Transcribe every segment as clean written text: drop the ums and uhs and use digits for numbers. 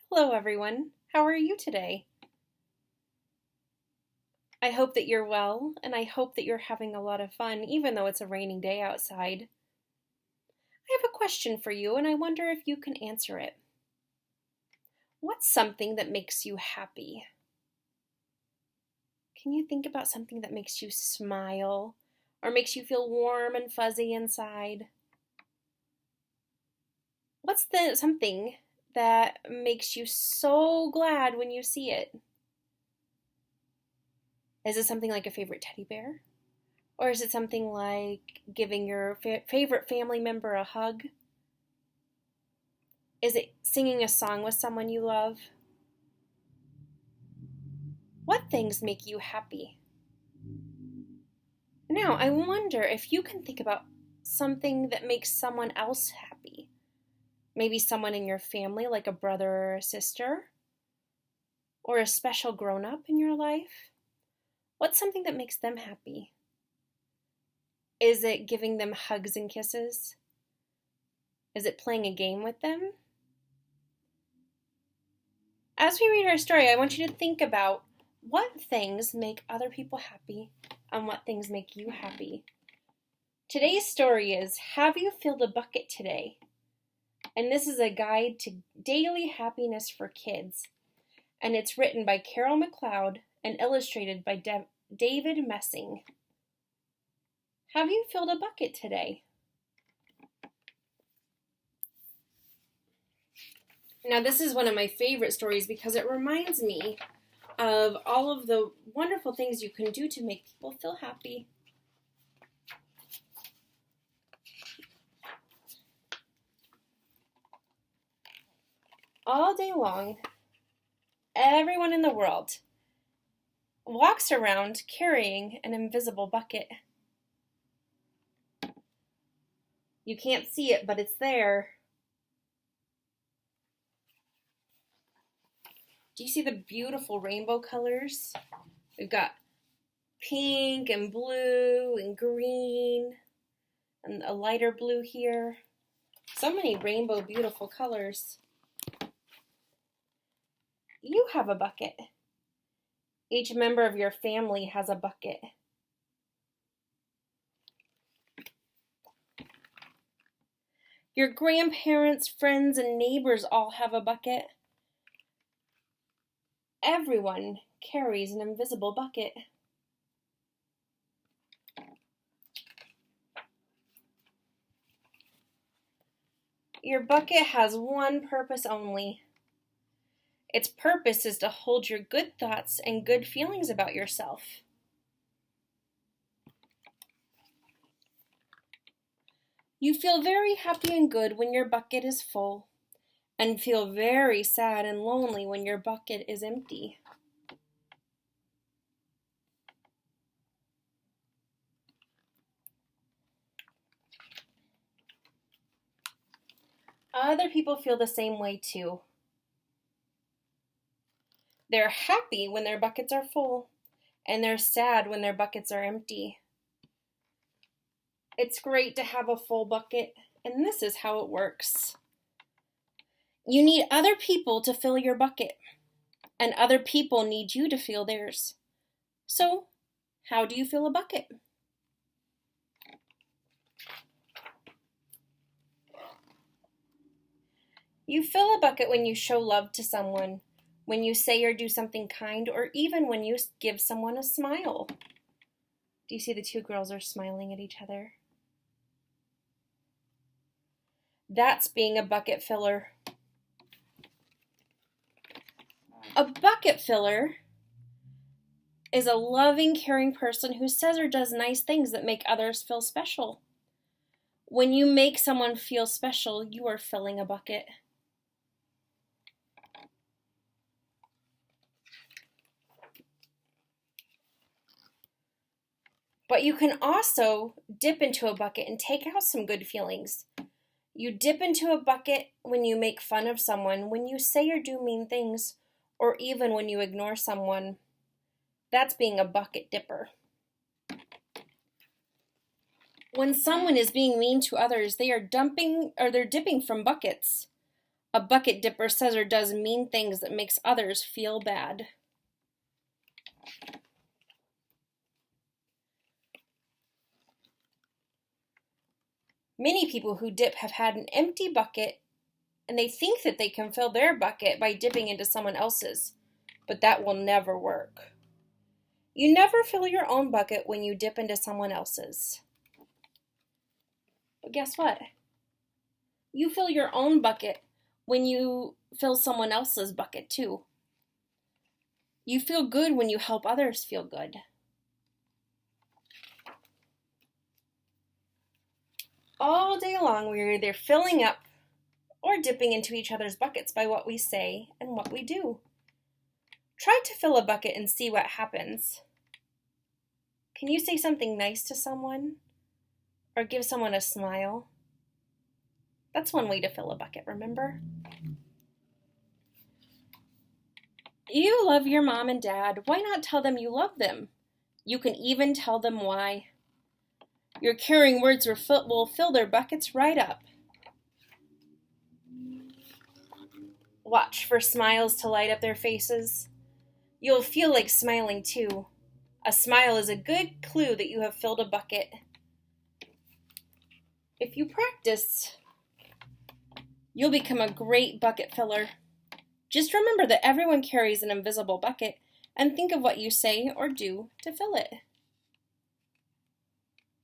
Hello, everyone. How are you today? I hope that you're well, and I hope that you're having a lot of fun, even though it's a rainy day outside. I have a question for you, and I wonder if you can answer it. What's something that makes you happy? Can you think about something that makes you smile or makes you feel warm and fuzzy inside? What's the something that makes you so glad when you see it? Is it something like a favorite teddy bear? Or is it something like giving your favorite family member a hug? Is it singing a song with someone you love? What things make you happy? Now, I wonder if you can think about something that makes someone else happy. Maybe someone in your family, like a brother or a sister, or a special grown up in your life. What's something that makes them happy? Is it giving them hugs and kisses? Is it playing a game with them? As we read our story, I want you to think about what things make other people happy and what things make you happy. Today's story is Have You Filled a Bucket Today? And this is a guide to daily happiness for kids. And it's written by Carol McCloud and illustrated by David Messing. Have you filled a bucket today? Now, this is one of my favorite stories because it reminds me of all of the wonderful things you can do to make people feel happy. All day long, everyone in the world walks around carrying an invisible bucket. You can't see it, but it's there. Do you see the beautiful rainbow colors? We've got pink and blue and green and a lighter blue here. So many rainbow beautiful colors. You have a bucket. Each member of your family has a bucket. Your grandparents, friends, and neighbors all have a bucket. Everyone carries an invisible bucket. Your bucket has one purpose only. Its purpose is to hold your good thoughts and good feelings about yourself. You feel very happy and good when your bucket is full, and feel very sad and lonely when your bucket is empty. Other people feel the same way too. They're happy when their buckets are full, and they're sad when their buckets are empty. It's great to have a full bucket, and this is how it works. You need other people to fill your bucket, and other people need you to fill theirs. So, how do you fill a bucket? You fill a bucket when you show love to someone, when you say or do something kind, or even when you give someone a smile. Do you see the two girls are smiling at each other? That's being a bucket filler. A bucket filler is a loving, caring person who says or does nice things that make others feel special. When you make someone feel special, you are filling a bucket. But you can also dip into a bucket and take out some good feelings. You dip into a bucket when you make fun of someone, when you say or do mean things, or even when you ignore someone. That's being a bucket dipper. When someone is being mean to others, they're dipping from buckets. A bucket dipper says or does mean things that makes others feel bad. Many people who dip have had an empty bucket, and they think that they can fill their bucket by dipping into someone else's, but that will never work. You never fill your own bucket when you dip into someone else's. But guess what? You fill your own bucket when you fill someone else's bucket too. You feel good when you help others feel good. All day long, we are either filling up or dipping into each other's buckets by what we say and what we do. Try to fill a bucket and see what happens. Can you say something nice to someone? Or give someone a smile? That's one way to fill a bucket, remember? You love your mom and dad. Why not tell them you love them? You can even tell them why. Your caring words will fill their buckets right up. Watch for smiles to light up their faces. You'll feel like smiling too. A smile is a good clue that you have filled a bucket. If you practice, you'll become a great bucket filler. Just remember that everyone carries an invisible bucket and think of what you say or do to fill it.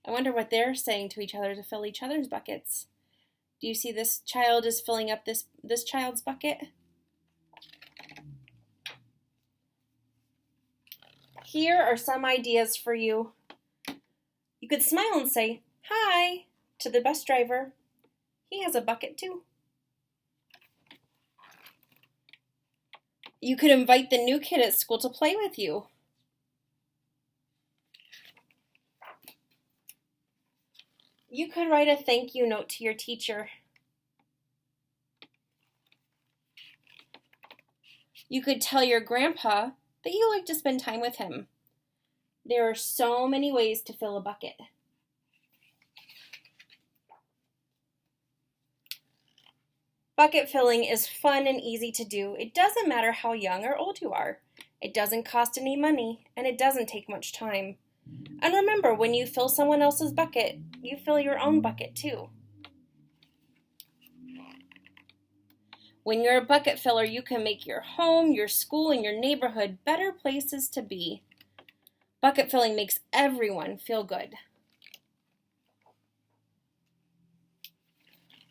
I wonder what they're saying to each other to fill each other's buckets. Do you see this child is filling up this child's bucket? Here are some ideas for you. You could smile and say, "Hi," to the bus driver. He has a bucket too. You could invite the new kid at school to play with you. You could write a thank you note to your teacher. You could tell your grandpa that you like to spend time with him. There are so many ways to fill a bucket. Bucket filling is fun and easy to do. It doesn't matter how young or old you are. It doesn't cost any money, and it doesn't take much time. And remember, when you fill someone else's bucket, you fill your own bucket too. When you're a bucket filler, you can make your home, your school, and your neighborhood better places to be. Bucket filling makes everyone feel good.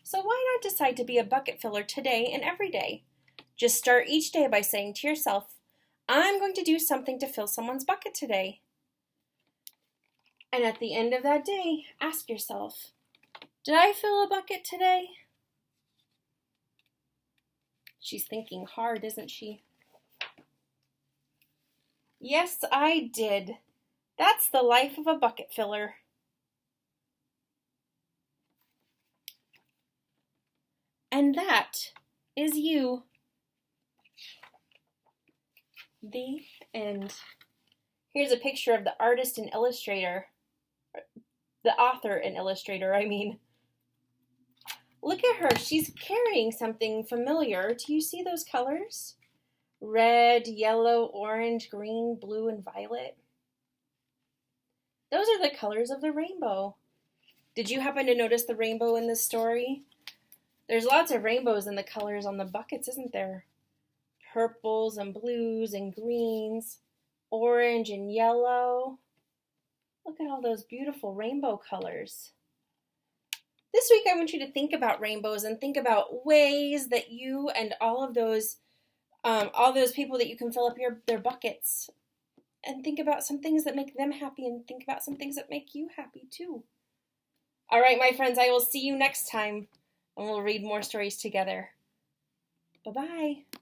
So why not decide to be a bucket filler today and every day? Just start each day by saying to yourself, "I'm going to do something to fill someone's bucket today." And at the end of that day, ask yourself, "Did I fill a bucket today?" She's thinking hard, isn't she? Yes, I did. That's the life of a bucket filler. And that is you. The end. Here's a picture of the artist and illustrator. The author and illustrator, I mean. Look at her. She's carrying something familiar. Do you see those colors? Red, yellow, orange, green, blue, and violet. Those are the colors of the rainbow. Did you happen to notice the rainbow in this story? There's lots of rainbows in the colors on the buckets, isn't there? Purples and blues and greens, orange and yellow. Look at all those beautiful rainbow colors. This week I want you to think about rainbows and think about ways that you and all those people that you can fill up their buckets. And think about some things that make them happy and think about some things that make you happy too. All right, my friends, I will see you next time and we'll read more stories together. Bye-bye.